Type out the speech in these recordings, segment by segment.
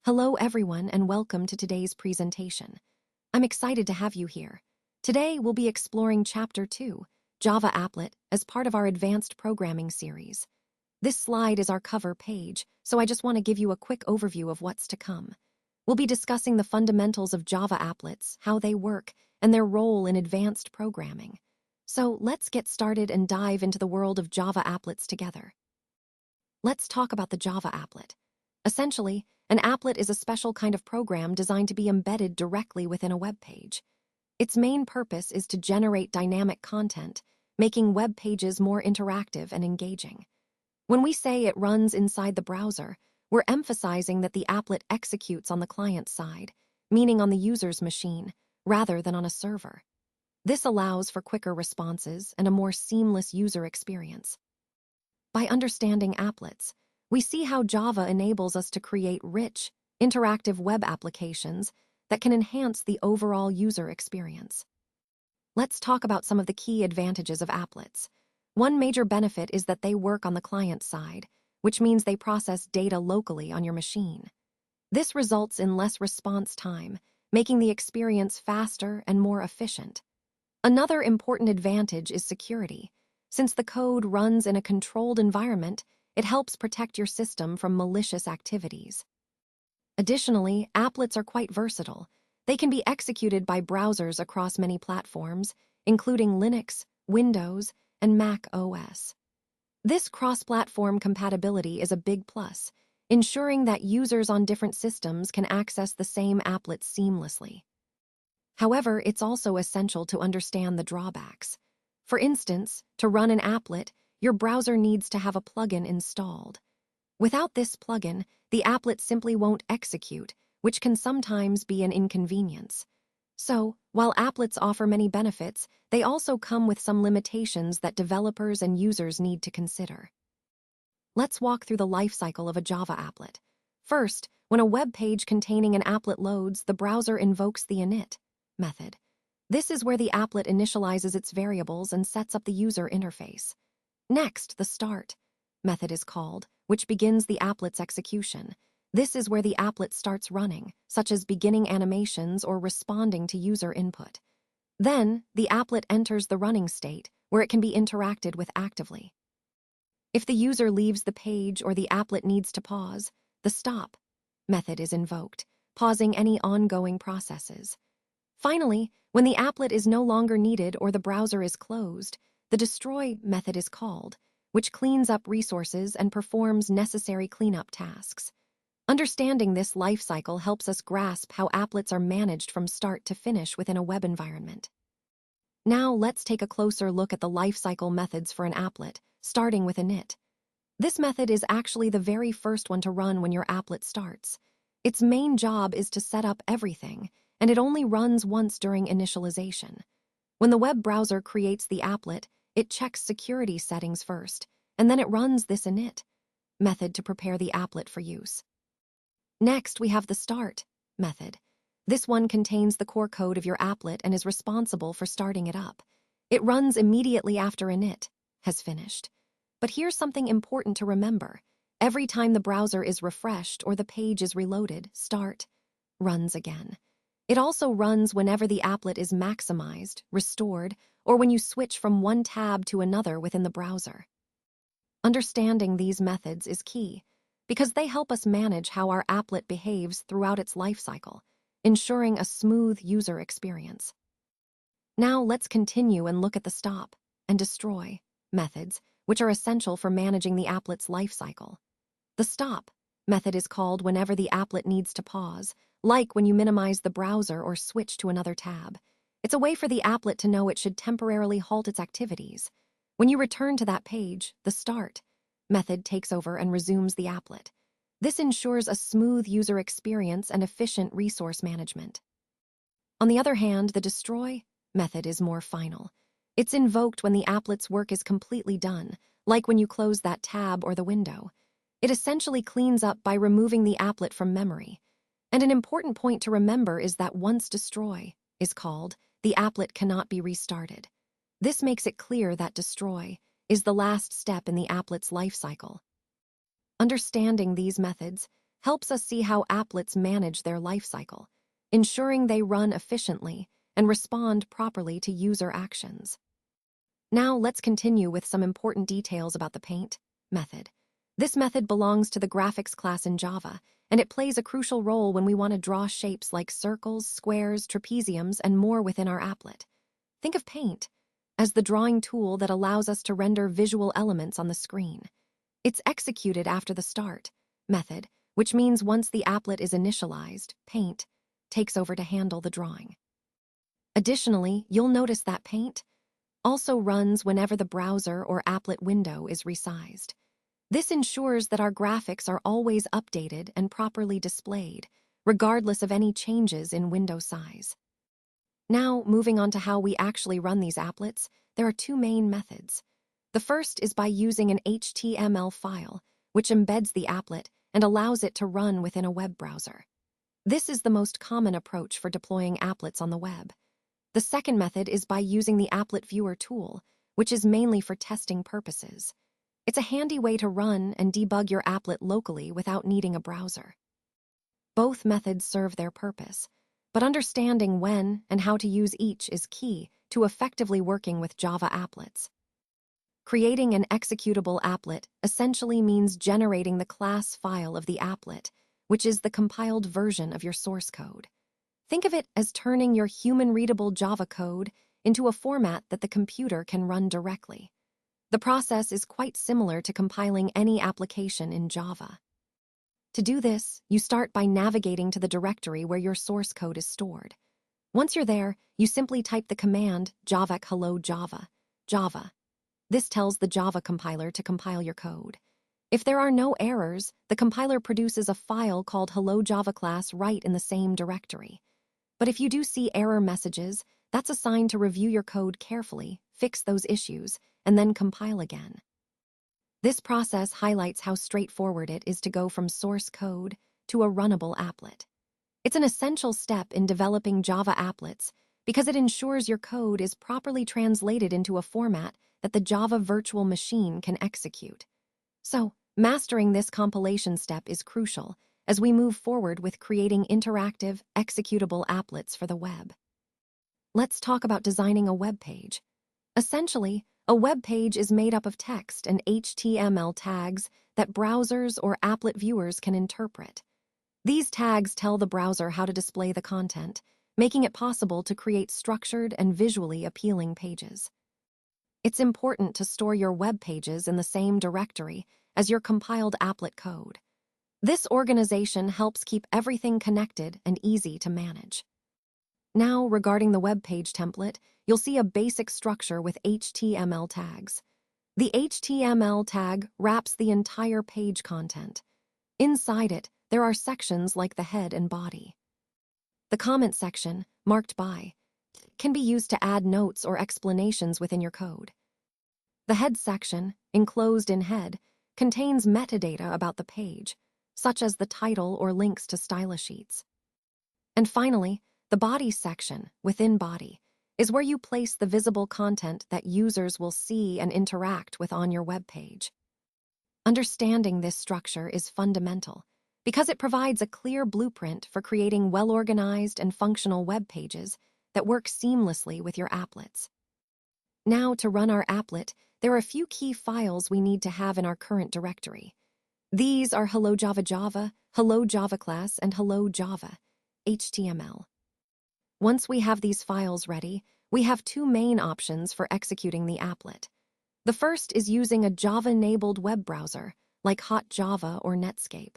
Hello everyone and welcome to today's presentation. I'm excited to have you here. Today we'll be exploring Chapter 2, Java Applet, as part of our Advanced Programming series. This slide is our cover page, so I just want to give you a quick overview of what's to come. We'll be discussing the fundamentals of Java applets, how they work, and their role in advanced programming. So let's get started and dive into the world of Java applets together. Let's talk about the Java applet. Essentially, an applet is a special kind of program designed to be embedded directly within a web page. Its main purpose is to generate dynamic content, making web pages more interactive and engaging. When we say it runs inside the browser, we're emphasizing that the applet executes on the client side, meaning on the user's machine, rather than on a server. This allows for quicker responses and a more seamless user experience. By understanding applets, we see how Java enables us to create rich, interactive web applications that can enhance the overall user experience. Let's talk about some of the key advantages of applets. One major benefit is that they work on the client side, which means they process data locally on your machine. This results in less response time, making the experience faster and more efficient. Another important advantage is security. Since the code runs in a controlled environment, it helps protect your system from malicious activities. Additionally, applets are quite versatile. They can be executed by browsers across many platforms, including Linux, Windows, and Mac OS. This cross-platform compatibility is a big plus, ensuring that users on different systems can access the same applet seamlessly. However, it's also essential to understand the drawbacks. For instance, to run an applet, your browser needs to have a plugin installed. Without this plugin, the applet simply won't execute, which can sometimes be an inconvenience. So, while applets offer many benefits, they also come with some limitations that developers and users need to consider. Let's walk through the lifecycle of a Java applet. First, when a web page containing an applet loads, the browser invokes the init method. This is where the applet initializes its variables and sets up the user interface. Next, the start method is called, which begins the applet's execution. This is where the applet starts running, such as beginning animations or responding to user input. Then, the applet enters the running state, where it can be interacted with actively. If the user leaves the page or the applet needs to pause, the stop method is invoked, pausing any ongoing processes. Finally, when the applet is no longer needed or the browser is closed, the destroy method is called, which cleans up resources and performs necessary cleanup tasks. Understanding this life cycle helps us grasp how applets are managed from start to finish within a web environment. Now let's take a closer look at the lifecycle methods for an applet, starting with init. This method is actually the very first one to run when your applet starts. Its main job is to set up everything, and it only runs once during initialization. When the web browser creates the applet, it checks security settings first, and then it runs this init method to prepare the applet for use. Next, we have the start method. This one contains the core code of your applet and is responsible for starting it up. It runs immediately after init has finished. But here's something important to remember. Every time the browser is refreshed or the page is reloaded, start runs again. It also runs whenever the applet is maximized, restored, or when you switch from one tab to another within the browser. Understanding these methods is key, because they help us manage how our applet behaves throughout its lifecycle, ensuring a smooth user experience. Now let's continue and look at the stop and destroy methods, which are essential for managing the applet's lifecycle. The stop method is called whenever the applet needs to pause, like when you minimize the browser or switch to another tab. It's a way for the applet to know it should temporarily halt its activities. When you return to that page, the start method takes over and resumes the applet. This ensures a smooth user experience and efficient resource management. On the other hand, the destroy method is more final. It's invoked when the applet's work is completely done, like when you close that tab or the window. It essentially cleans up by removing the applet from memory. And an important point to remember is that once destroy is called, the applet cannot be restarted. This makes it clear that destroy is the last step in the applet's life cycle. Understanding these methods helps us see how applets manage their life cycle, ensuring they run efficiently and respond properly to user actions. Now let's continue with some important details about the paint method. This method belongs to the graphics class in Java, and it plays a crucial role when we want to draw shapes like circles, squares, trapeziums, and more within our applet. Think of paint as the drawing tool that allows us to render visual elements on the screen. It's executed after the start method, which means once the applet is initialized, paint takes over to handle the drawing. Additionally, you'll notice that paint also runs whenever the browser or applet window is resized. This ensures that our graphics are always updated and properly displayed, regardless of any changes in window size. Now, moving on to how we actually run these applets, there are two main methods. The first is by using an HTML file, which embeds the applet and allows it to run within a web browser. This is the most common approach for deploying applets on the web. The second method is by using the Applet Viewer tool, which is mainly for testing purposes. It's a handy way to run and debug your applet locally without needing a browser. Both methods serve their purpose, but understanding when and how to use each is key to effectively working with Java applets. Creating an executable applet essentially means generating the class file of the applet, which is the compiled version of your source code. Think of it as turning your human-readable Java code into a format that the computer can run directly. The process is quite similar to compiling any application in Java. To do this, you start by navigating to the directory where your source code is stored. Once you're there, you simply type the command javac hello Java. This tells the Java compiler to compile your code. If there are no errors, the compiler produces a file called hello Java class right in the same directory. But if you do see error messages, that's a sign to review your code carefully, fix those issues, and then compile again. This process highlights how straightforward it is to go from source code to a runnable applet. It's an essential step in developing Java applets because it ensures your code is properly translated into a format that the Java virtual machine can execute. So, mastering this compilation step is crucial as we move forward with creating interactive, executable applets for the web. Let's talk about designing a web page. Essentially, a web page is made up of text and HTML tags that browsers or applet viewers can interpret. These tags tell the browser how to display the content, making it possible to create structured and visually appealing pages. It's important to store your web pages in the same directory as your compiled applet code. This organization helps keep everything connected and easy to manage. Now, regarding the web page template, you'll see a basic structure with HTML tags. The HTML tag wraps the entire page content. Inside it, there are sections like the head and body. The comment section, marked by, can be used to add notes or explanations within your code. The head section, enclosed in head, contains metadata about the page, such as the title or links to style sheets. And finally, the body section, within body, is where you place the visible content that users will see and interact with on your web page. Understanding this structure is fundamental because it provides a clear blueprint for creating well-organized and functional web pages that work seamlessly with your applets. Now, to run our applet, there are a few key files we need to have in our current directory. These are hello Java, hello Java class, and hello Java, HTML. Once we have these files ready, we have two main options for executing the applet. The first is using a Java-enabled web browser, like HotJava or Netscape.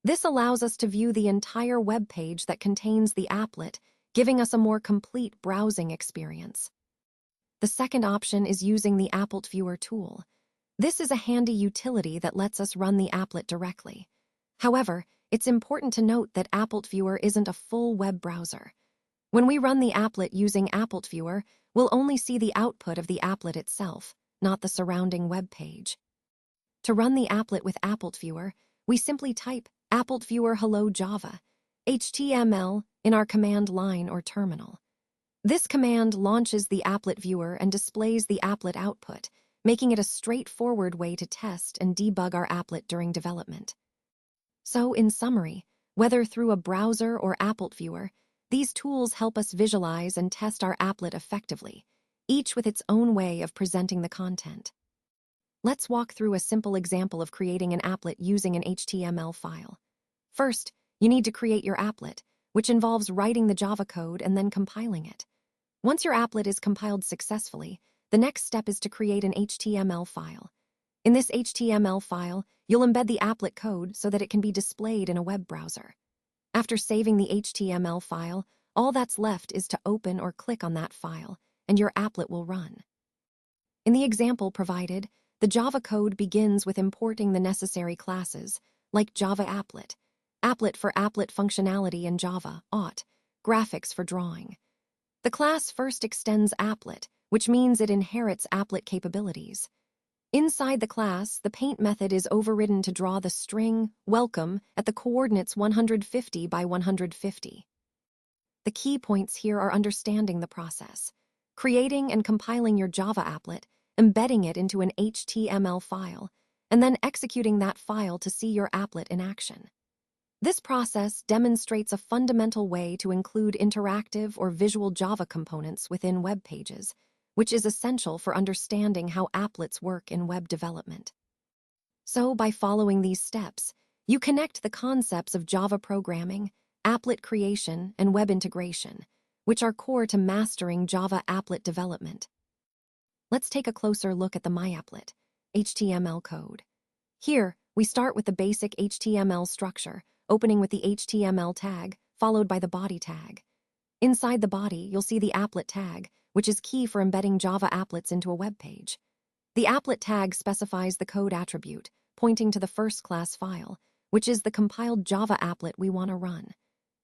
This allows us to view the entire web page that contains the applet, giving us a more complete browsing experience. The second option is using the Applet Viewer tool. This is a handy utility that lets us run the applet directly. However, it's important to note that Applet Viewer isn't a full web browser. When we run the applet using Applet Viewer, we'll only see the output of the applet itself, not the surrounding web page. To run the applet with Applet Viewer, we simply type Applet Viewer hello Java, HTML in our command line or terminal. This command launches the applet viewer and displays the applet output, making it a straightforward way to test and debug our applet during development. So, in summary, whether through a browser or Applet viewer, these tools help us visualize and test our applet effectively, each with its own way of presenting the content. Let's walk through a simple example of creating an applet using an HTML file. First, you need to create your applet, which involves writing the Java code and then compiling it. Once your applet is compiled successfully, the next step is to create an HTML file. In this HTML file, you'll embed the applet code so that it can be displayed in a web browser. After saving the HTML file, all that's left is to open or click on that file, and your applet will run. In the example provided, the Java code begins with importing the necessary classes, like Java Applet, Applet for applet functionality in Java, AUT, graphics for drawing. The class first extends applet, which means it inherits applet capabilities. Inside the class, the paint method is overridden to draw the string welcome at the coordinates 150 by 150. The key points here are understanding the process, creating and compiling your Java applet, embedding it into an HTML file, and then executing that file to see your applet in action. This process demonstrates a fundamental way to include interactive or visual Java components within web pages, which is essential for understanding how applets work in web development. So, by following these steps, you connect the concepts of Java programming, applet creation, and web integration, which are core to mastering Java applet development. Let's take a closer look at the MyApplet HTML code. Here, we start with the basic HTML structure, opening with the HTML tag, followed by the body tag. Inside the body, you'll see the applet tag, which is key for embedding Java applets into a web page. The applet tag specifies the code attribute, pointing to the first class file, which is the compiled Java applet we want to run.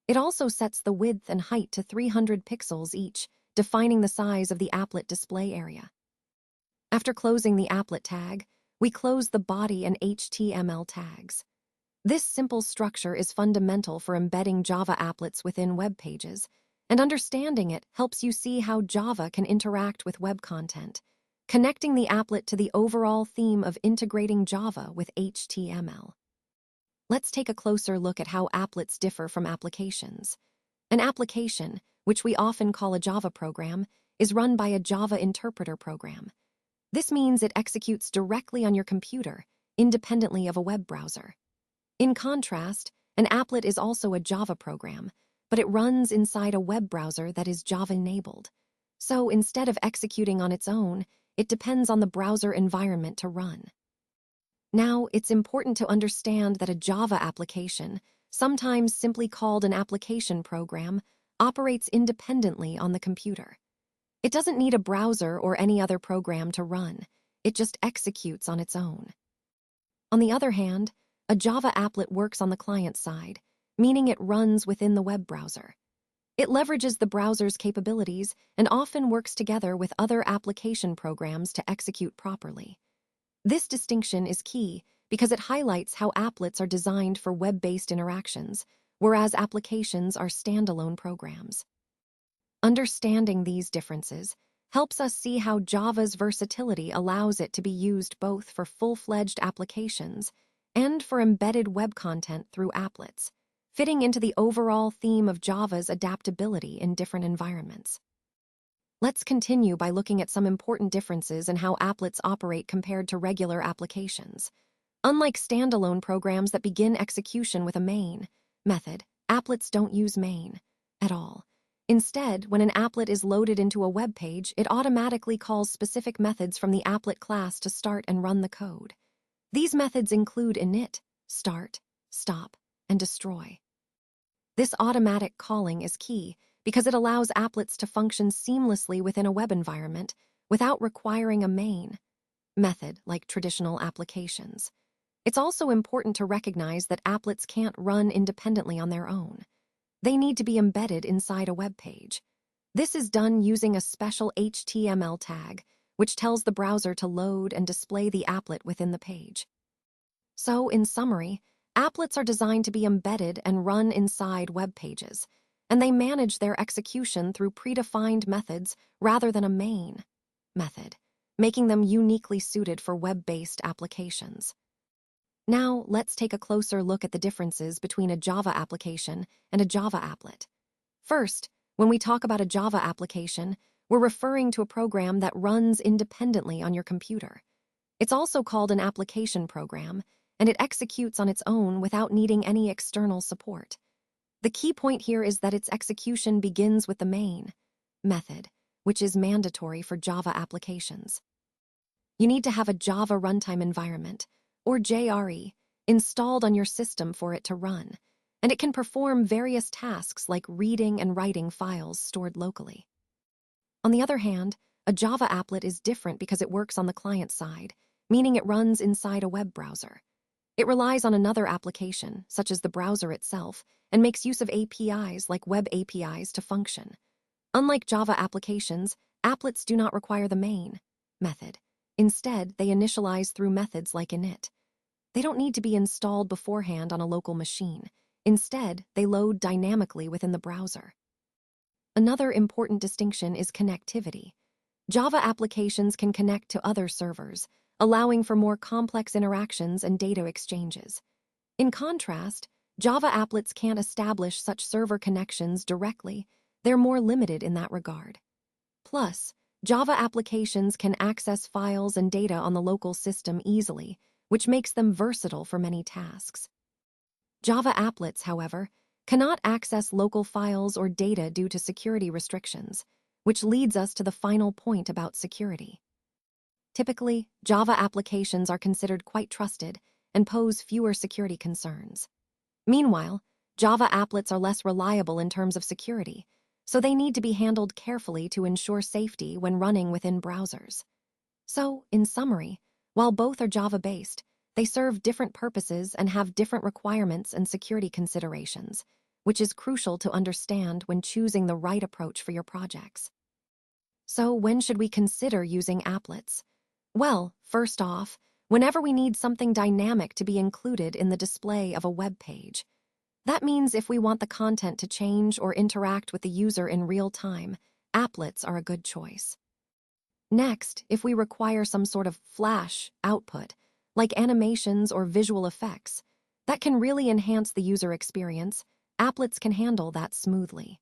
It also sets the width and height to 300 pixels each, defining the size of the applet display area. After closing the applet tag, we close the body and HTML tags. This simple structure is fundamental for embedding Java applets within web pages, and understanding it helps you see how Java can interact with web content, connecting the applet to the overall theme of integrating Java with HTML. Let's take a closer look at how applets differ from applications. An application, which we often call a Java program, is run by a Java interpreter program. This means it executes directly on your computer, independently of a web browser. In contrast, an applet is also a Java program, but it runs inside a web browser that is Java-enabled. So instead of executing on its own, it depends on the browser environment to run. Now, it's important to understand that a Java application, sometimes simply called an application program, operates independently on the computer. It doesn't need a browser or any other program to run. It just executes on its own. On the other hand, a Java applet works on the client side, meaning it runs within the web browser. It leverages the browser's capabilities and often works together with other application programs to execute properly. This distinction is key because it highlights how applets are designed for web-based interactions, whereas applications are standalone programs. Understanding these differences helps us see how Java's versatility allows it to be used both for full-fledged applications and for embedded web content through applets, fitting into the overall theme of Java's adaptability in different environments. Let's continue by looking at some important differences in how applets operate compared to regular applications. Unlike standalone programs that begin execution with a main method, applets don't use main at all. Instead, when an applet is loaded into a web page, it automatically calls specific methods from the applet class to start and run the code. These methods include init, start, stop, and destroy. This automatic calling is key because it allows applets to function seamlessly within a web environment without requiring a main method like traditional applications. It's also important to recognize that applets can't run independently on their own. They need to be embedded inside a web page. This is done using a special HTML tag, which tells the browser to load and display the applet within the page. So, in summary, applets are designed to be embedded and run inside web pages, and they manage their execution through predefined methods rather than a main method, making them uniquely suited for web-based applications. Now, let's take a closer look at the differences between a Java application and a Java applet. First, when we talk about a Java application, we're referring to a program that runs independently on your computer. It's also called an application program, and it executes on its own without needing any external support. The key point here is that its execution begins with the main method, which is mandatory for Java applications. You need to have a Java runtime environment, or JRE, installed on your system for it to run, and it can perform various tasks like reading and writing files stored locally. On the other hand, a Java applet is different because it works on the client side, meaning it runs inside a web browser. It relies on another application, such as the browser itself, and makes use of APIs like web APIs to function. Unlike Java applications, applets do not require the main method. Instead, they initialize through methods like init. They don't need to be installed beforehand on a local machine. Instead, they load dynamically within the browser. Another important distinction is connectivity. Java applications can connect to other servers, allowing for more complex interactions and data exchanges. In contrast, Java applets can't establish such server connections directly. They're more limited in that regard. Plus, Java applications can access files and data on the local system easily, which makes them versatile for many tasks. Java applets, however, cannot access local files or data due to security restrictions, which leads us to the final point about security. Typically, Java applications are considered quite trusted and pose fewer security concerns. Meanwhile, Java applets are less reliable in terms of security, so they need to be handled carefully to ensure safety when running within browsers. So, in summary, while both are Java-based, they serve different purposes and have different requirements and security considerations, which is crucial to understand when choosing the right approach for your projects. So, when should we consider using applets? Well, first off, whenever we need something dynamic to be included in the display of a web page. That means if we want the content to change or interact with the user in real time, applets are a good choice. Next, if we require some sort of flash output, like animations or visual effects, that can really enhance the user experience, applets can handle that smoothly.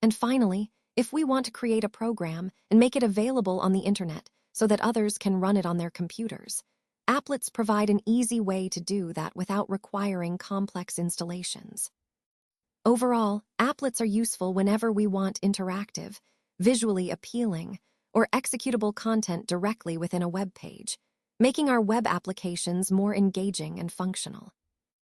And finally, if we want to create a program and make it available on the internet so that others can run it on their computers, applets provide an easy way to do that without requiring complex installations. Overall, applets are useful whenever we want interactive, visually appealing, or executable content directly within a web page, making our web applications more engaging and functional.